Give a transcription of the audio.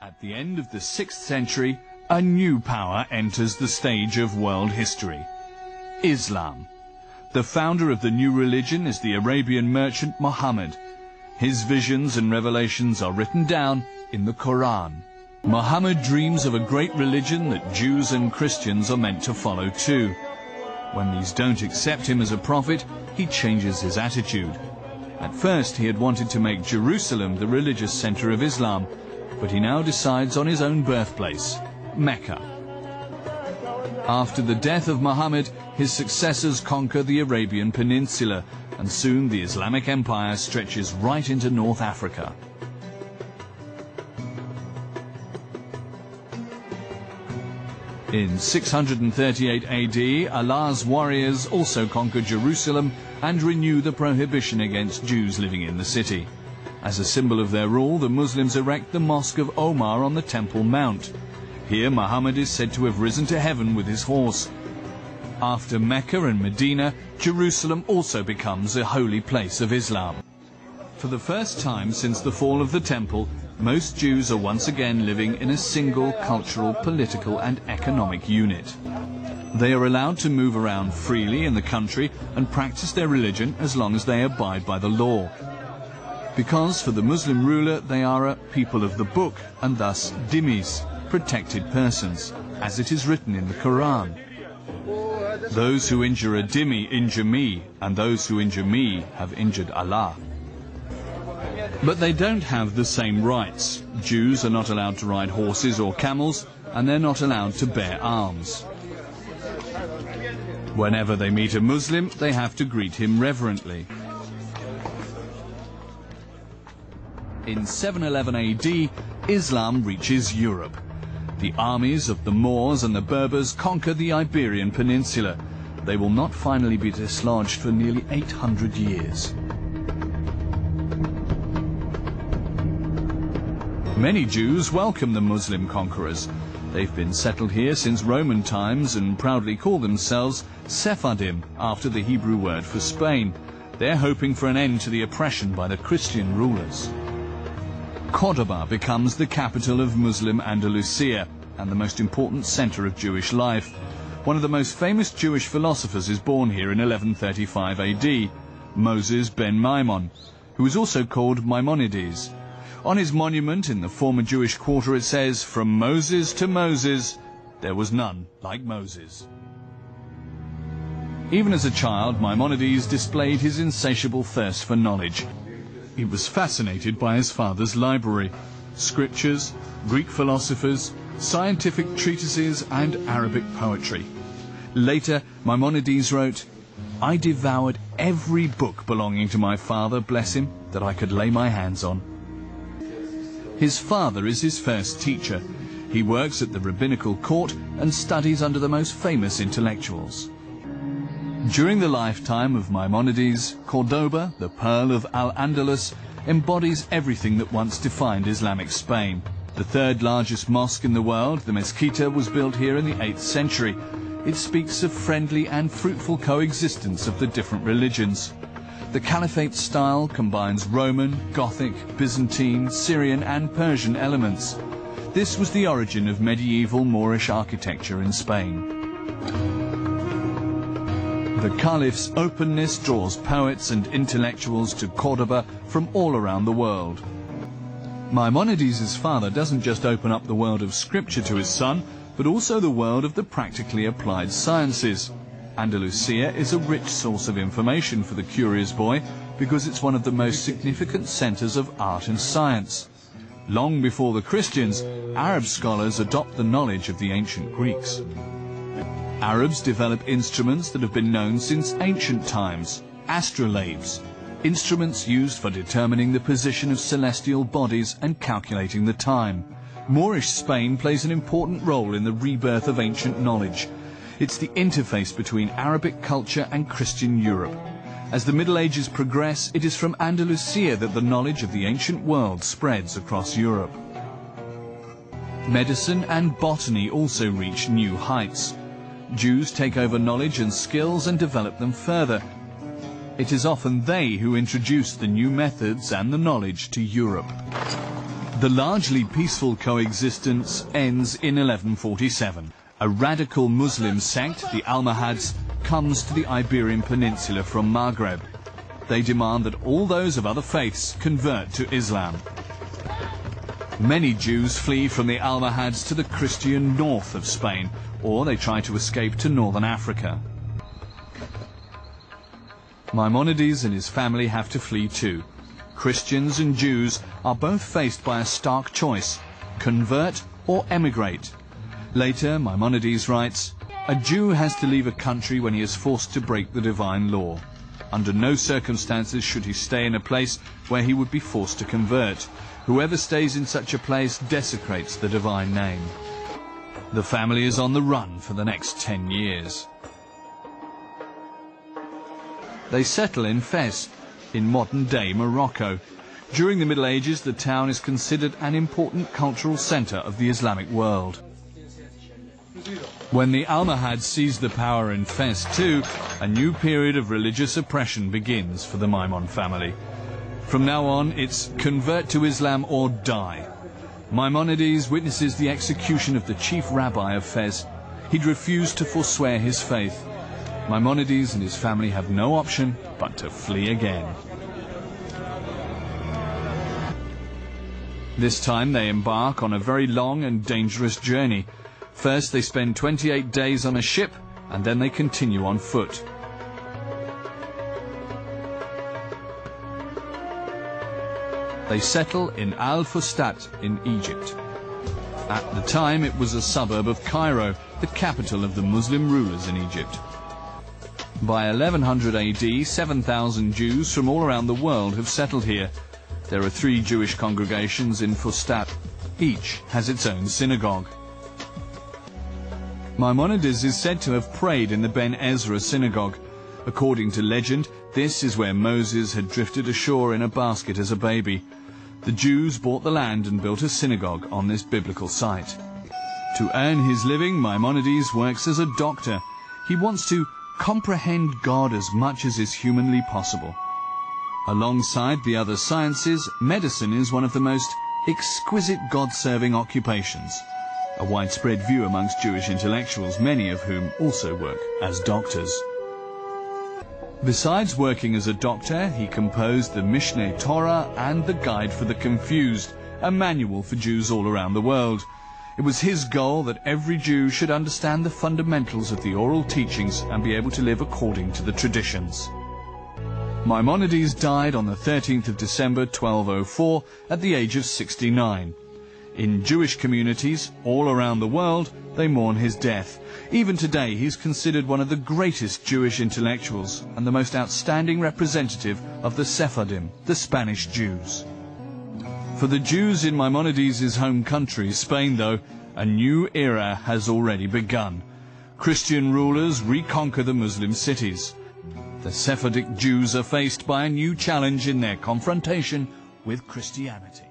At the end of the 6th century, a new power enters the stage of world history: Islam. The founder of the new religion is the Arabian merchant Muhammad. His visions and revelations are written down in the Quran. Muhammad dreams of a great religion that Jews and Christians are meant to follow too. When these don't accept him as a prophet, he changes his attitude. At first he had wanted to make Jerusalem the religious center of Islam, but he now decides on his own birthplace, Mecca. After the death of Muhammad, his successors conquer the Arabian Peninsula, and soon the Islamic Empire stretches right into North Africa. In 638 AD, Allah's warriors also conquer Jerusalem and renew the prohibition against Jews living in the city. As a symbol of their rule, the Muslims erect the Mosque of Omar on the Temple Mount. Here Muhammad is said to have risen to heaven with his horse. After Mecca and Medina, Jerusalem also becomes a holy place of Islam. For the first time since the fall of the Temple, most Jews are once again living in a single cultural, political and economic unit. They are allowed to move around freely in the country and practice their religion as long as they abide by the law. Because for the Muslim ruler they are a people of the book and thus dhimmis, protected persons, as it is written in the Quran. Those who injure a dhimmi injure me, and those who injure me have injured Allah. But they don't have the same rights. Jews are not allowed to ride horses or camels, and they're not allowed to bear arms. Whenever they meet a Muslim, they have to greet him reverently. In 711 AD, Islam reaches Europe. The armies of the Moors and the Berbers conquer the Iberian Peninsula. They will not finally be dislodged for nearly 800 years. Many Jews welcome the Muslim conquerors. They've been settled here since Roman times and proudly call themselves Sephardim, after the Hebrew word for Spain. They're hoping for an end to the oppression by the Christian rulers. Cordoba becomes the capital of Muslim Andalusia and the most important center of Jewish life. One of the most famous Jewish philosophers is born here in 1135 AD, Moses ben Maimon, who was also called Maimonides. On his monument in the former Jewish quarter it says, "From Moses to Moses, there was none like Moses." Even as a child, Maimonides displayed his insatiable thirst for knowledge. He was fascinated by his father's library, scriptures, Greek philosophers, scientific treatises and Arabic poetry. Later, Maimonides wrote, "I devoured every book belonging to my father, bless him, that I could lay my hands on." His father is his first teacher. He works at the rabbinical court and studies under the most famous intellectuals. During the lifetime of Maimonides, Cordoba, the Pearl of Al-Andalus, embodies everything that once defined Islamic Spain. The third largest mosque in the world, the Mezquita, was built here in the 8th century. It speaks of friendly and fruitful coexistence of the different religions. The Caliphate style combines Roman, Gothic, Byzantine, Syrian and Persian elements. This was the origin of medieval Moorish architecture in Spain. The Caliph's openness draws poets and intellectuals to Cordoba from all around the world. Maimonides' father doesn't just open up the world of scripture to his son, but also the world of the practically applied sciences. Andalusia is a rich source of information for the curious boy because it's one of the most significant centers of art and science. Long before the Christians, Arab scholars adopt the knowledge of the ancient Greeks. Arabs develop instruments that have been known since ancient times, astrolabes, instruments used for determining the position of celestial bodies and calculating the time. Moorish Spain plays an important role in the rebirth of ancient knowledge. It's the interface between Arabic culture and Christian Europe. As the Middle Ages progress, it is from Andalusia that the knowledge of the ancient world spreads across Europe. Medicine and botany also reach new heights. Jews take over knowledge and skills and develop them further. It is often they who introduce the new methods and the knowledge to Europe. The largely peaceful coexistence ends in 1147. A radical Muslim sect, the Almohads, comes to the Iberian Peninsula from Maghreb. They demand that all those of other faiths convert to Islam. Many Jews flee from the Almohads to the Christian north of Spain, or they try to escape to northern Africa. Maimonides and his family have to flee too. Christians and Jews are both faced by a stark choice: convert or emigrate. Later, Maimonides writes, "A Jew has to leave a country when he is forced to break the divine law. Under no circumstances should he stay in a place where he would be forced to convert. Whoever stays in such a place desecrates the divine name." The family is on the run for the next 10 years. They settle in Fez, in modern-day Morocco. During the Middle Ages, the town is considered an important cultural centre of the Islamic world. When the Almohads seize the power in Fez too, a new period of religious oppression begins for the Maimon family. From now on, it's convert to Islam or die. Maimonides witnesses the execution of the chief rabbi of Fez. He'd refused to forswear his faith. Maimonides and his family have no option but to flee again. This time they embark on a very long and dangerous journey. First they spend 28 days on a ship, and then they continue on foot. They settle in Al-Fustat in Egypt. At the time it was a suburb of Cairo, the capital of the Muslim rulers in Egypt. By 1100 AD, 7,000 Jews from all around the world have settled here. There are 3 Jewish congregations in Fustat. Each has its own synagogue. Maimonides is said to have prayed in the Ben Ezra synagogue. According to legend, this is where Moses had drifted ashore in a basket as a baby. The Jews bought the land and built a synagogue on this biblical site. To earn his living, Maimonides works as a doctor. He wants to comprehend God as much as is humanly possible. Alongside the other sciences, medicine is one of the most exquisite God-serving occupations. A widespread view amongst Jewish intellectuals, many of whom also work as doctors. Besides working as a doctor, he composed the Mishneh Torah and the Guide for the Confused, a manual for Jews all around the world. It was his goal that every Jew should understand the fundamentals of the oral teachings and be able to live according to the traditions. Maimonides died on the 13th of December 1204 at the age of 69. In Jewish communities all around the world, they mourn his death. Even today, he's considered one of the greatest Jewish intellectuals and the most outstanding representative of the Sephardim, the Spanish Jews. For the Jews in Maimonides' home country, Spain, though, a new era has already begun. Christian rulers reconquer the Muslim cities. The Sephardic Jews are faced by a new challenge in their confrontation with Christianity.